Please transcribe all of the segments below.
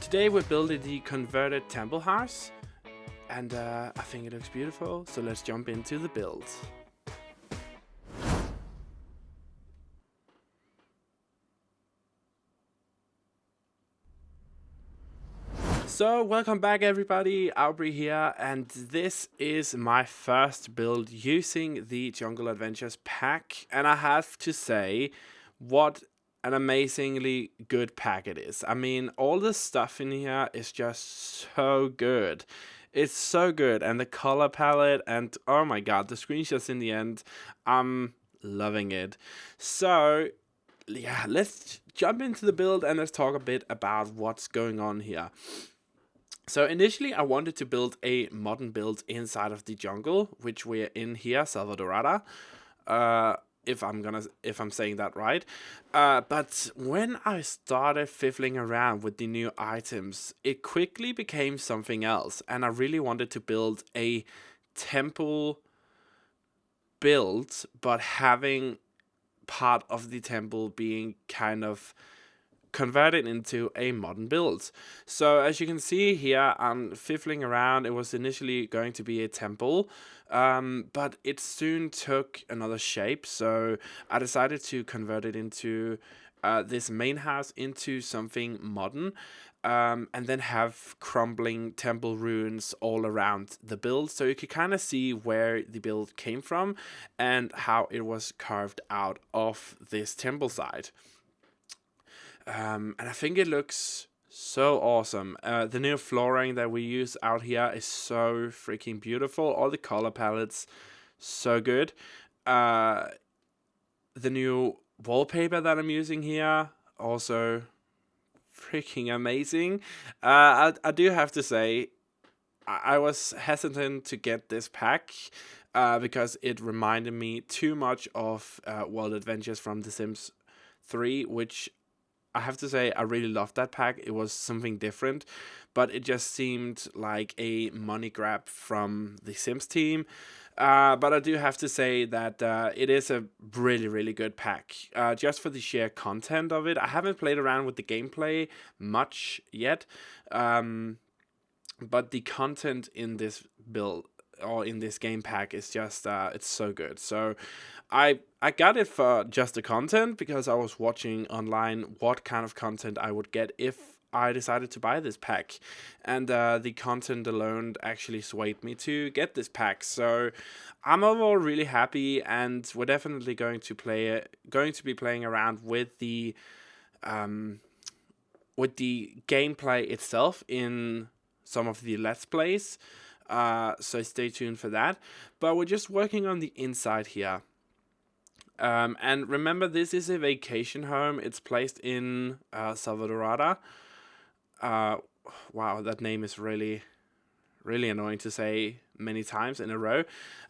Today we're building the converted temple house, and I think it looks beautiful, so let's jump into the build. So welcome back everybody, Auvbri here, and this is my first build using the Jungle Adventures pack, and I have to say, what an amazingly good pack it is. I mean, all the stuff in here is just so good. It's so good, and the color palette, and oh my god, the screenshots in the end, I'm loving it. So yeah, let's jump into the build and let's talk a bit about what's going on here. So initially I wanted to build a modern build inside of the jungle, which we're in here, Salvadorada, if I'm saying that right. But when I started fiddling around with the new items, it quickly became something else, and I really wanted to build a temple build, but having part of the temple being kind of converted into a modern build. So as you can see here, I'm fiddling around. It was initially going to be a temple, but it soon took another shape, so I decided to convert it into this main house into something modern, and then have crumbling temple ruins all around the build, so you could kind of see where the build came from and how it was carved out of this temple side. And I think it looks so awesome. The new flooring that we use out here is so freaking beautiful. All the color palettes, so good. The new wallpaper that I'm using here, also freaking amazing. I do have to say, I was hesitant to get this pack because it reminded me too much of World Adventures from The Sims 3, which I have to say, I really loved that pack. It was something different, but it just seemed like a money grab from the Sims team. But I do have to say that it is a really, really good pack. Just for the sheer content of it. I haven't played around with the gameplay much yet, but the content in this build or in this game pack is just it's so good. So I got it for just the content because I was watching online what kind of content I would get if I decided to buy this pack, and the content alone actually swayed me to get this pack. So I'm overall really happy, and we're definitely going to be playing around with the gameplay itself in some of the Let's Plays. So stay tuned for that. But we're just working on the inside here. And remember, this is a vacation home. It's placed in Salvadorada. Wow, that name is really, really annoying to say many times in a row.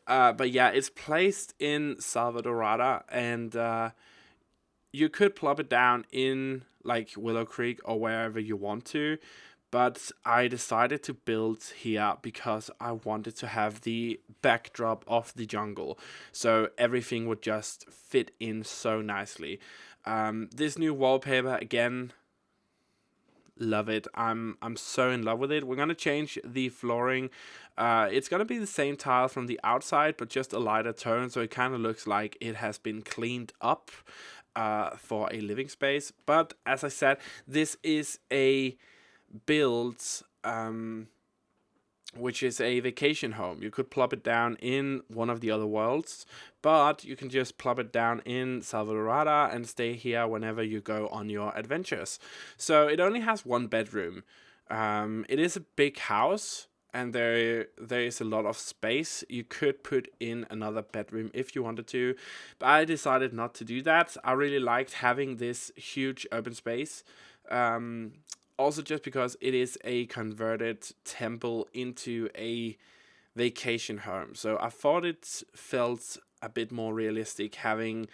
But yeah, it's placed in Salvadorada, and you could plop it down in like Willow Creek or wherever you want to. But I decided to build here because I wanted to have the backdrop of the jungle, so everything would just fit in so nicely. This new wallpaper, again, love it. I'm so in love with it. We're gonna change the flooring. It's gonna be the same tile from the outside, but just a lighter tone, so it kind of looks like it has been cleaned up for a living space. But as I said, this is a build which is a vacation home. You could plop it down in one of the other worlds, but you can just plop it down in Salvadorada and stay here whenever you go on your adventures. So it only has one bedroom. It is a big house, and there is a lot of space. You could put in another bedroom if you wanted to, but I decided not to do that. I really liked having this huge open space. Also just because it is a converted temple into a vacation home. So I thought it felt a bit more realistic having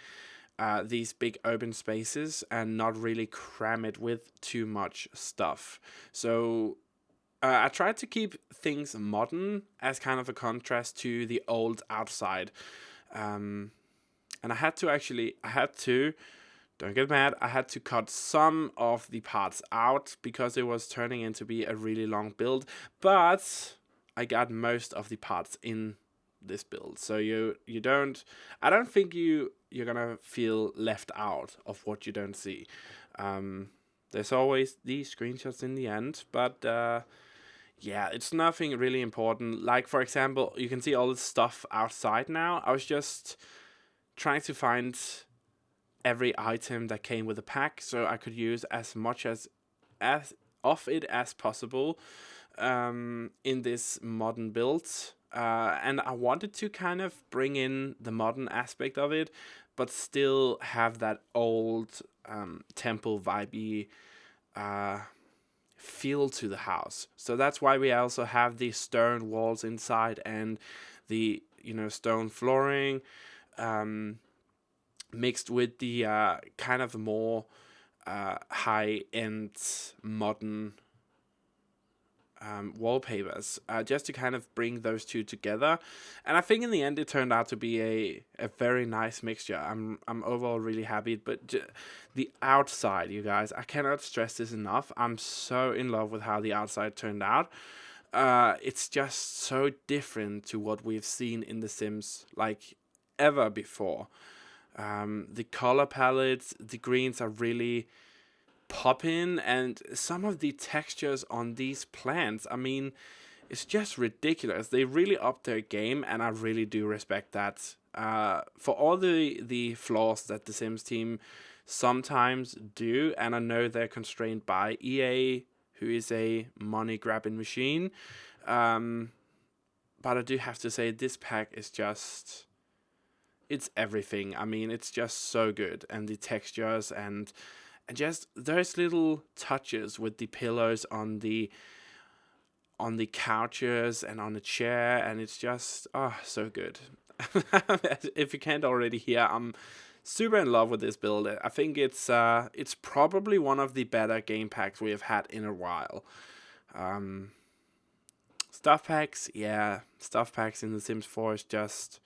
these big open spaces and not really cram it with too much stuff. So I tried to keep things modern as kind of a contrast to the old outside. And I had to don't get mad, I had to cut some of the parts out because it was turning into be a really long build, but I got most of the parts in this build, so I don't think you're gonna feel left out of what you don't see. There's always these screenshots in the end, but yeah, it's nothing really important. Like, for example, you can see all this stuff outside now. I was just trying to find every item that came with the pack, so I could use as much as of it as possible in this modern build. And I wanted to kind of bring in the modern aspect of it, but still have that old temple vibey feel to the house. So that's why we also have the stone walls inside and the stone flooring, mixed with the kind of more high-end modern wallpapers, just to kind of bring those two together. And I think in the end it turned out to be a very nice mixture. I'm overall really happy, but the outside, you guys, I cannot stress this enough. I'm so in love with how the outside turned out. It's just so different to what we've seen in The Sims like ever before. The color palettes, the greens are really popping, and some of the textures on these plants, I mean, it's just ridiculous. They really upped their game, and I really do respect that. For all the flaws that the Sims team sometimes do, and I know they're constrained by EA, who is a money-grabbing machine, but I do have to say this pack is just... it's everything. I mean, it's just so good, and the textures and just those little touches with the pillows on the couches and on the chair, and it's just so good. If you can't already hear, I'm super in love with this build. I think it's probably one of the better game packs we have had in a while. Stuff packs, yeah, stuff packs in The Sims 4 is just...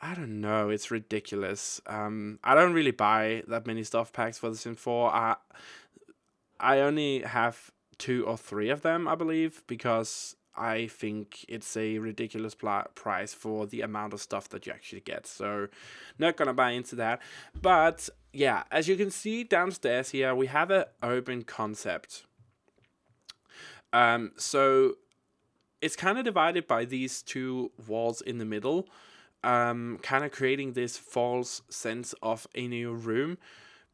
I don't know, it's ridiculous. I don't really buy that many stuff packs for The Sims 4. I only have 2 or 3 of them, I believe, because I think it's a ridiculous price for the amount of stuff that you actually get. So, not gonna buy into that. But, yeah, as you can see downstairs here, we have an open concept. So, it's kind of divided by these 2 walls in the middle. Kind of creating this false sense of a new room,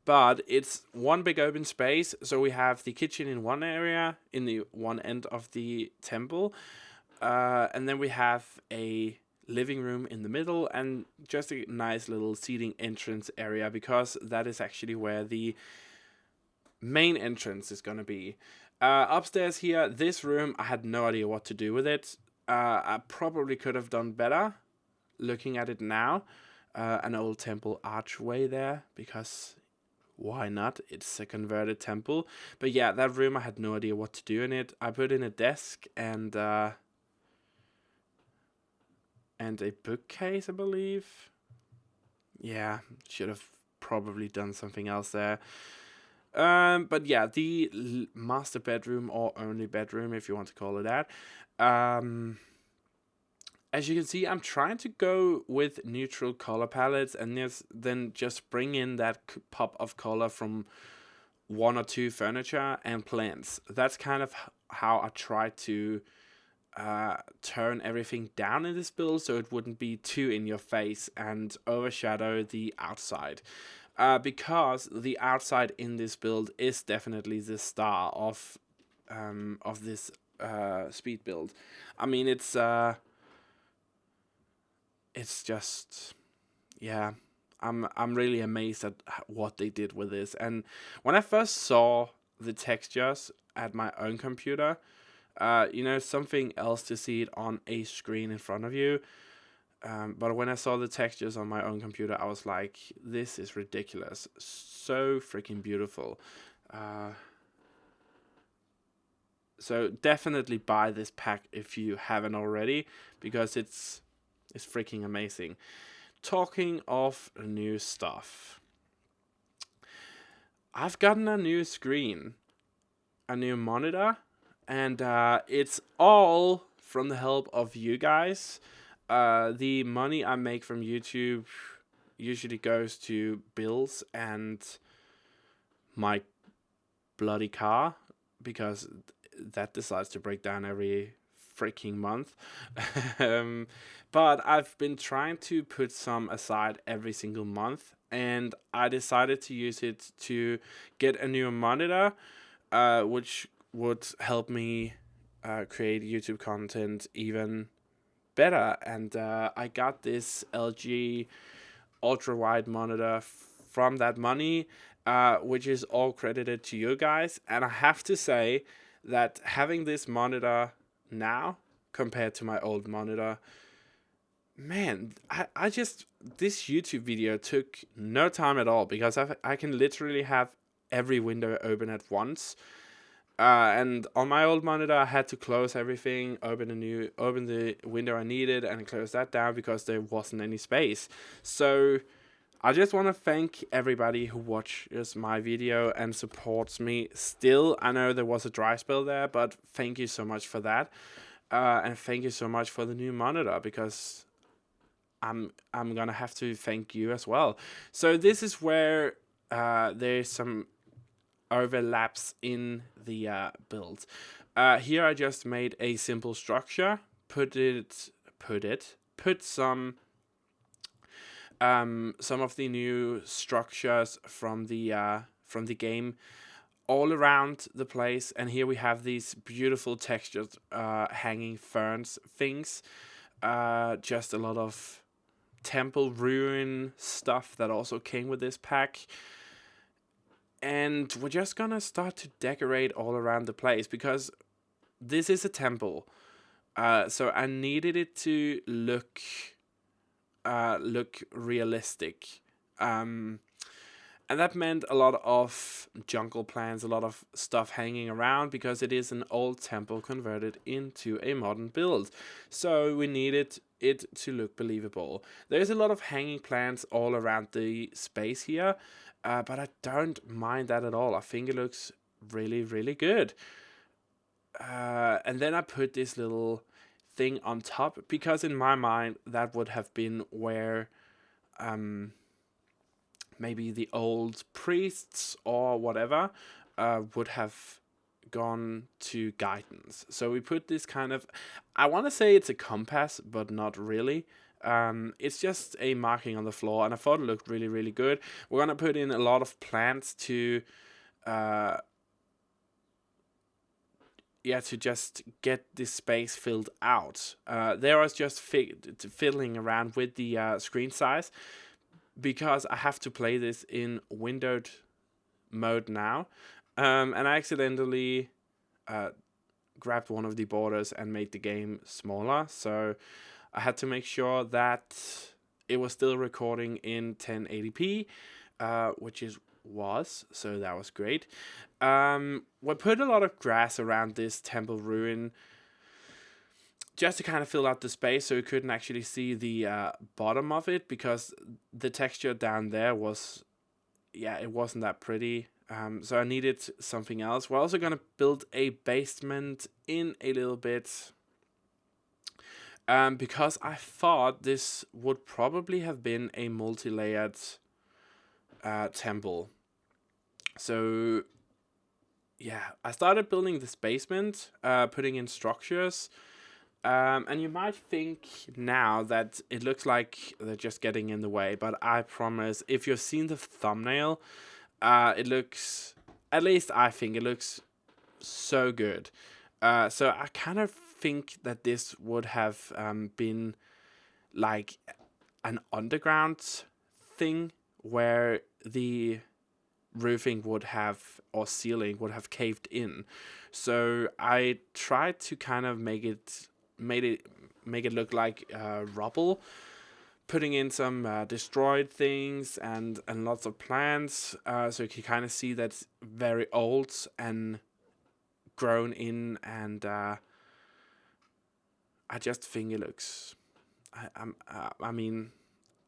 but it's one big open space. So we have the kitchen in one area, in the one end of the temple, and then we have a living room in the middle, and just a nice little seating entrance area, because that is actually where the main entrance is going to be. Upstairs here, this room, I had no idea what to do with it. I probably could have done better. Looking at it now, an old temple archway there, because why not? It's a converted temple. But yeah, that room, I had no idea what to do in it. I put in a desk and a bookcase, I believe. Yeah, should have probably done something else there. But yeah, the master bedroom, or only bedroom, if you want to call it that. As you can see, I'm trying to go with neutral color palettes, and then just bring in that pop of color from 1 or 2 furniture and plants. That's kind of how I try to turn everything down in this build, so it wouldn't be too in your face and overshadow the outside. Because the outside in this build is definitely the star of this speed build. I mean, it's just, yeah, I'm really amazed at what they did with this. And when I first saw the textures at my own computer, something else to see it on a screen in front of you. But when I saw the textures on my own computer, I was like, this is ridiculous. So freaking beautiful. So definitely buy this pack if you haven't already, because it's freaking amazing. Talking of new stuff, I've gotten a new screen, a new monitor, and it's all from the help of you guys. The money I make from YouTube usually goes to bills and my bloody car, because that decides to break down every freaking month. um, but I've been trying to put some aside every single month, and I decided to use it to get a new monitor, which would help me create YouTube content even better. And I got this LG ultra wide monitor from that money, which is all credited to you guys. And I have to say that having this monitor now compared to my old monitor, man, I just, this YouTube video took no time at all, because I can literally have every window open at once. And on my old monitor, I had to close everything, open the window I needed, and close that down because there wasn't any space. So I just want to thank everybody who watches my video and supports me still. I know there was a dry spell there, but thank you so much for that. And thank you so much for the new monitor, because I'm gonna have to thank you as well. So this is where there's some overlaps in the build. Here I just made a simple structure, put some of the new structures from the game all around the place, and here we have these beautiful textured hanging ferns things. Just a lot of temple ruin stuff that also came with this pack. And we're just gonna start to decorate all around the place, because this is a temple. So I needed it to look realistic. And that meant a lot of jungle plants, a lot of stuff hanging around, because it is an old temple converted into a modern build. So we needed it to look believable. There's a lot of hanging plants all around the space here, but I don't mind that at all. I think it looks really, really good. And then I put this little thing on top, because in my mind that would have been where maybe the old priests or whatever would have gone to guidance. So we put this kind of, I want to say it's a compass, but not really. It's just a marking on the floor, and I thought it looked really, really good. We're going to put in a lot of plants to to just get this space filled out. There I was just fiddling around with the screen size, because I have to play this in windowed mode now. And I accidentally grabbed one of the borders and made the game smaller. So I had to make sure that it was still recording in 1080p, which was, so that was great. We put a lot of grass around this temple ruin, just to kind of fill out the space, so you couldn't actually see the bottom of it, because the texture down there was, it wasn't that pretty. So I needed something else. We're also going to build a basement in a little bit, because I thought this would probably have been a multi-layered temple. So yeah, I started building this basement, putting in structures. And you might think now that it looks like they're just getting in the way, but I promise, if you've seen the thumbnail, it looks, at least I think it looks so good. So I kind of think that this would have been like an underground thing, where the roofing would have, or ceiling would have, caved in. So I tried to kind of make it look like rubble, putting in some destroyed things and lots of plants, so you can kind of see that's very old and grown in. And I just think it looks, I mean,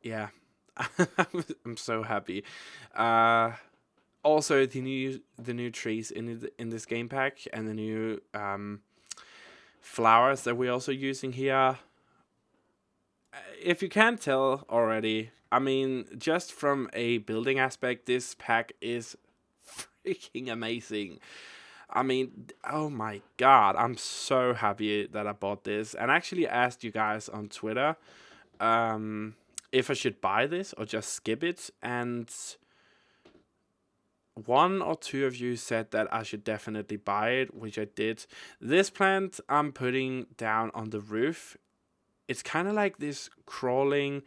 yeah. I'm so happy. Also, the new trees in this game pack, and the new flowers that we're also using here. If you can't tell already, I mean, just from a building aspect, this pack is freaking amazing. I mean, oh my god, I'm so happy that I bought this. And I actually asked you guys on Twitter if I should buy this or just skip it. And one or two of you said that I should definitely buy it, which I did. This plant I'm putting down on the roof. It's kind of like this crawling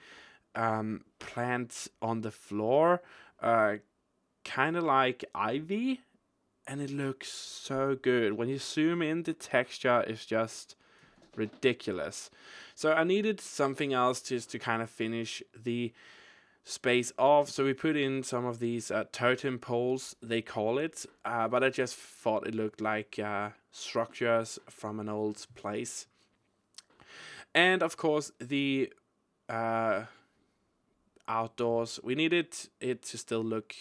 plant on the floor, kind of like ivy, and it looks so good. When you zoom in, the texture is just ridiculous. So I needed something else just to kind of finish the space off, so we put in some of these totem poles, they call it, but I just thought it looked like structures from an old place. And of course the outdoors, we needed it to still look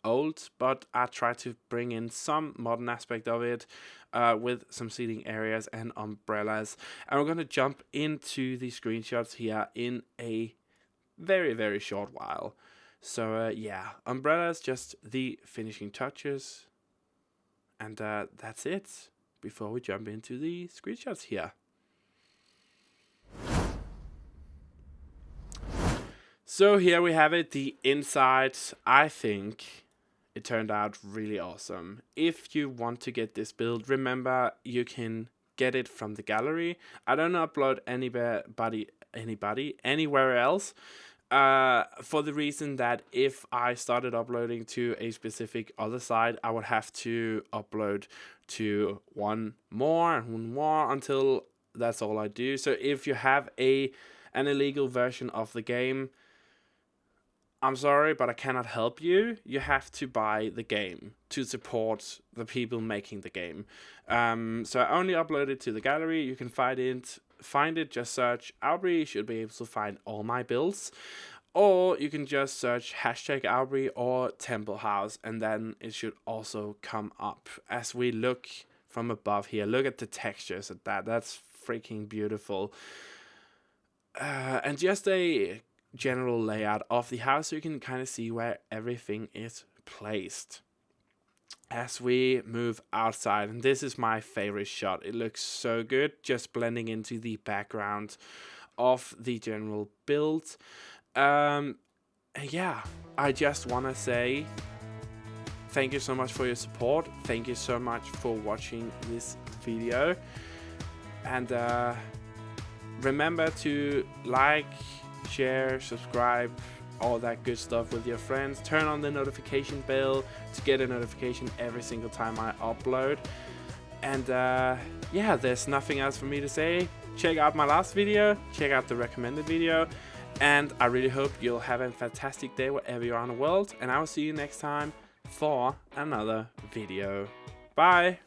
old, but I tried to bring in some modern aspect of it with some seating areas and umbrellas. And we're going to jump into the screenshots here in a very, very short while. So yeah, umbrellas, just the finishing touches. And that's it before we jump into the screenshots here. So here we have it, the inside. I think it turned out really awesome. If you want to get this build, remember you can get it from the gallery. I don't upload anybody anywhere else, for the reason that if I started uploading to a specific other site, I would have to upload to one more until that's all I do. So if you have an illegal version of the game, I'm sorry, but I cannot help you. You have to buy the game to support the people making the game. So I only upload it to the gallery. You can find it, just search Auvbri. You should be able to find all my builds. Or you can just search #Auvbri or Temple House, and then it should also come up. As we look from above here, look at the textures at that. That's freaking beautiful. And just a general layout of the house, so you can kind of see where everything is placed. As we move outside, and this is my favorite shot, it looks so good, just blending into the background of the general build. Yeah, I just want to say thank you so much for your support. Thank you so much for watching this video, and remember to like, share, subscribe, all that good stuff with your friends. Turn on the notification bell to get a notification every single time I upload. And yeah, there's nothing else for me to say. Check out my last video, check out the recommended video, and I really hope you'll have a fantastic day wherever you are in the world, and I will see you next time for another video. Bye!